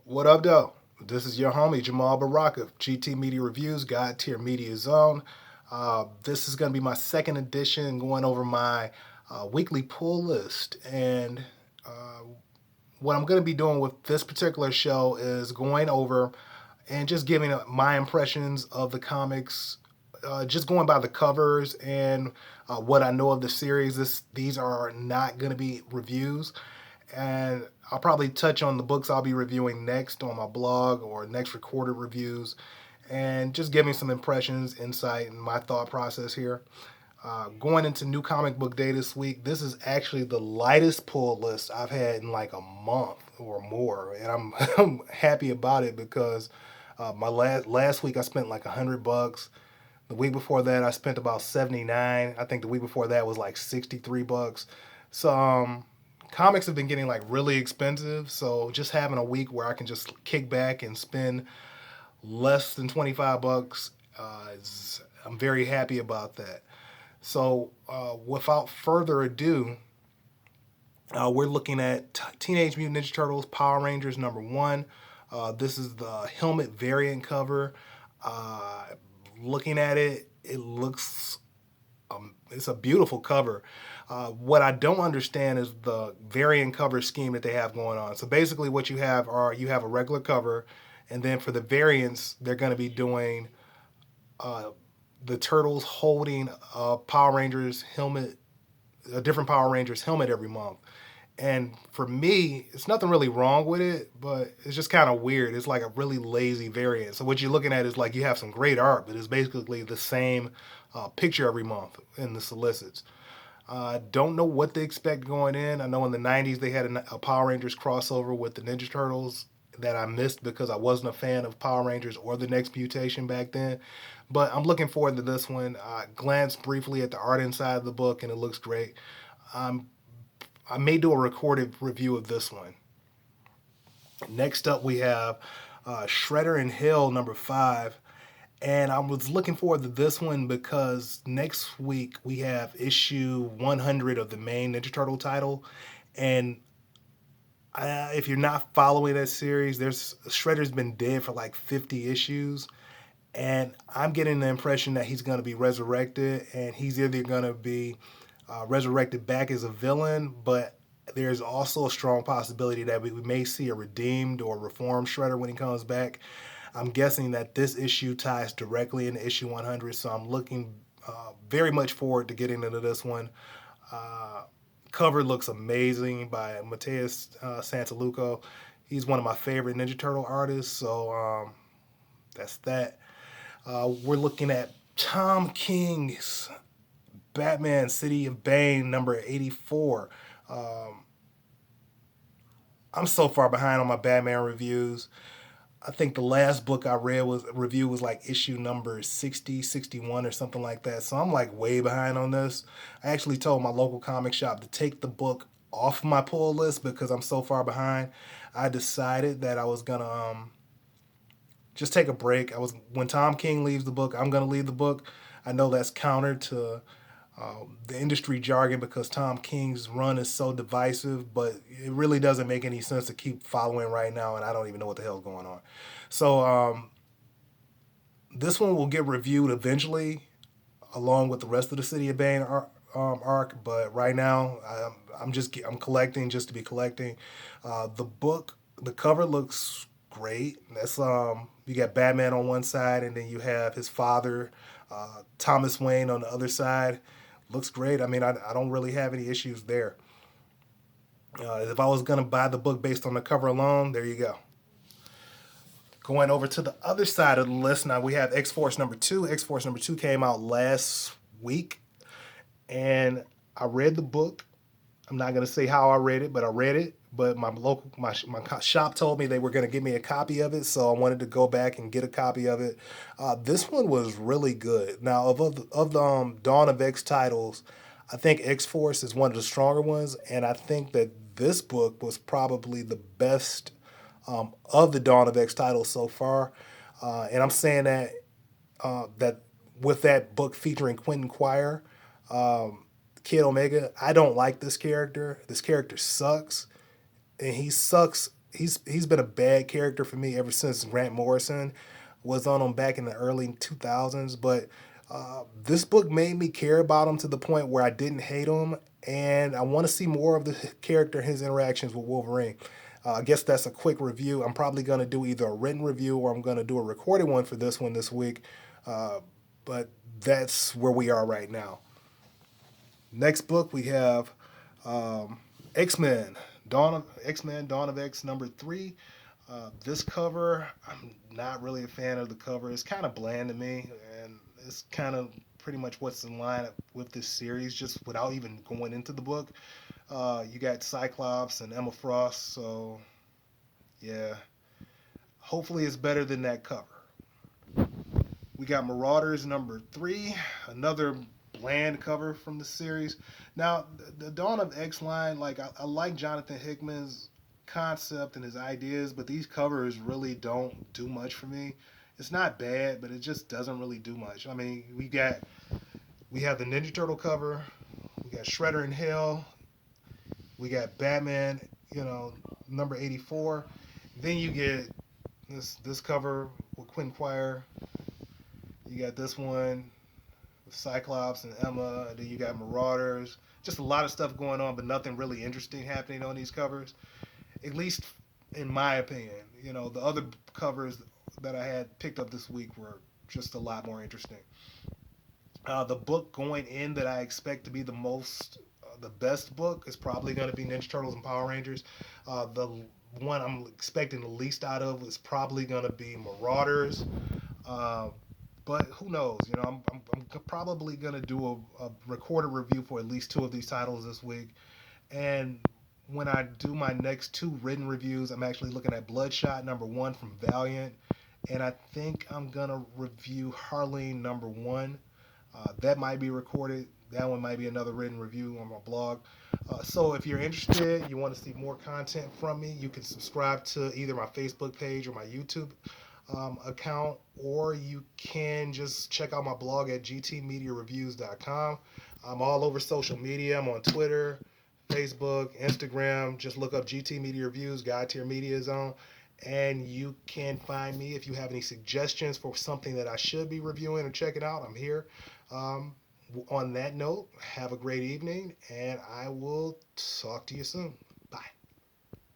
What up, though? This is your homie Jamal Baraka, GT Media Reviews, God Tier Media Zone. This is going to be my second edition going over my weekly pull list. And uh, what I'm going to be doing with this particular show is going over and just giving my impressions of the comics, just going by the covers and what I know of the series. These are not going to be reviews, and I'll probably touch on the books I'll be reviewing next on my blog or next recorded reviews, and just giving some impressions, insight, and my thought process here. Going into New Comic Book Day this week, this is actually the lightest pull list I've had in like a month or more, and I'm I'm happy about it because my last week I spent like $100. The week before that I spent about 79. I think the week before that was like $63. So comics have been getting like really expensive. So just having a week where I can just kick back and spend less than $25, I'm very happy about that. So, without further ado, we're looking at Teenage Mutant Ninja Turtles Power Rangers #1. This is the helmet variant cover. Uh, Looking at it, it looks it's a beautiful cover. What I don't understand is the variant cover scheme that they have going on. So basically, what you have a regular cover, and then for the variants, they're going to be doing uh, the turtles holding a Power Rangers helmet, a different Power Rangers helmet every month. And for me, it's nothing really wrong with it, but it's just kind of weird. It's like a really lazy variant. So what you're looking at is like you have some great art, but it's basically the same picture every month in the solicits. Don't know what to expect going in. I know in the 90s they had a Power Rangers crossover with the Ninja Turtles that I missed because I wasn't a fan of Power Rangers or the Next Mutation back then. But I'm looking forward to this one. I glanced briefly at the art inside of the book and it looks great. Um, I may do a recorded review of this one. Next up, we have Shredder in Hell #5. And I was looking forward to this one because next week we have issue 100 of the main Ninja Turtle title. And if you're not following that series, there's Shredder's been dead for like 50 issues. And I'm getting the impression that he's going to be resurrected, and he's either going to be resurrected back as a villain, but there's also a strong possibility that we may see a redeemed or reformed Shredder when he comes back. I'm guessing that this issue ties directly into issue 100, so I'm looking very much forward to getting into this one. Uh, Cover looks amazing by Mateus Santaluco. He's one of my favorite Ninja Turtle artists, so that's that. We're looking at Tom King's Batman City of Bane #84. Um, I'm so far behind on my Batman reviews. I think the last book I read was review was like issue number 60, 61 or something like that. So I'm like way behind on this. I actually told my local comic shop to take the book off my pull list because I'm so far behind. I decided that I was gonna just take a break. I was When Tom King leaves the book, I'm gonna leave the book. I know that's counter to the industry jargon because Tom King's run is so divisive, but it really doesn't make any sense to keep following right now, and I don't even know what the hell's going on. So this one will get reviewed eventually, along with the rest of the City of Bane arc. But right now, I'm collecting just to be collecting. The cover looks great. That's You got Batman on one side, and then you have his father, Thomas Wayne, on the other side. Looks great. I mean, I don't really have any issues there. If I was gonna buy the book based on the cover alone, there you go. Going over to the other side of the list, now we have X Force #2. X Force #2 came out last week, and I read the book. I'm not gonna say how I read it, but I read it. But my shop told me they were gonna give me a copy of it, so I wanted to go back and get a copy of it. This one was really good. Now of the Dawn of X titles, I think X Force is one of the stronger ones, and I think that this book was probably the best of the Dawn of X titles so far. And I'm saying that with that book featuring Quentin Quire, Kid Omega, I don't like this character. This character sucks, and he sucks he's been a bad character for me ever since Grant Morrison was on him back in the early 2000s. But this book made me care about him to the point where I didn't hate him, and I want to see more of the character, his interactions with Wolverine. I guess that's a quick review. I'm probably going to do either a written review or I'm going to do a recorded one for this one this week. But that's where we are right now. Next book we have X-Men XMen Dawn of X #3. This cover, I'm not really a fan of the cover. It's kind of bland to me, and it's kind of pretty much what's in line with this series, just without even going into the book. You got Cyclops and Emma Frost, so yeah. Hopefully, it's better than that cover. We got Marauders #3, another bland cover from the series. Now, the Dawn of X line, like I like Jonathan Hickman's concept and his ideas, but these covers really don't do much for me. It's not bad, but it just doesn't really do much. I mean, we have the Ninja Turtle cover, we got Shredder in Hell, we got Batman, #84. Then you get this cover with Quinn Quire. You got this one with Cyclops and Emma, and then you got Marauders. Just a lot of stuff going on, but nothing really interesting happening on these covers. At least in my opinion. The other covers that I had picked up this week were just a lot more interesting. The book going in that I expect to be the best book is probably going to be Ninja Turtles and Power Rangers. The one I'm expecting the least out of is probably going to be Marauders. Uh, but who knows? I'm probably gonna do a recorded review for at least two of these titles this week. And when I do my next two written reviews, I'm actually looking at Bloodshot #1 from Valiant, and I think I'm gonna review Harleen #1. That might be recorded. That one might be another written review on my blog. So if you're interested, you want to see more content from me, you can subscribe to either my Facebook page or my YouTube account, or you can just check out my blog at gtmediareviews.com. I'm all over social media. I'm on Twitter, Facebook, Instagram. Just look up GT Media Reviews, God Tier Media Zone, and you can find me if you have any suggestions for something that I should be reviewing or checking out. I'm here. Um, on that note, have a great evening, and I will talk to you soon.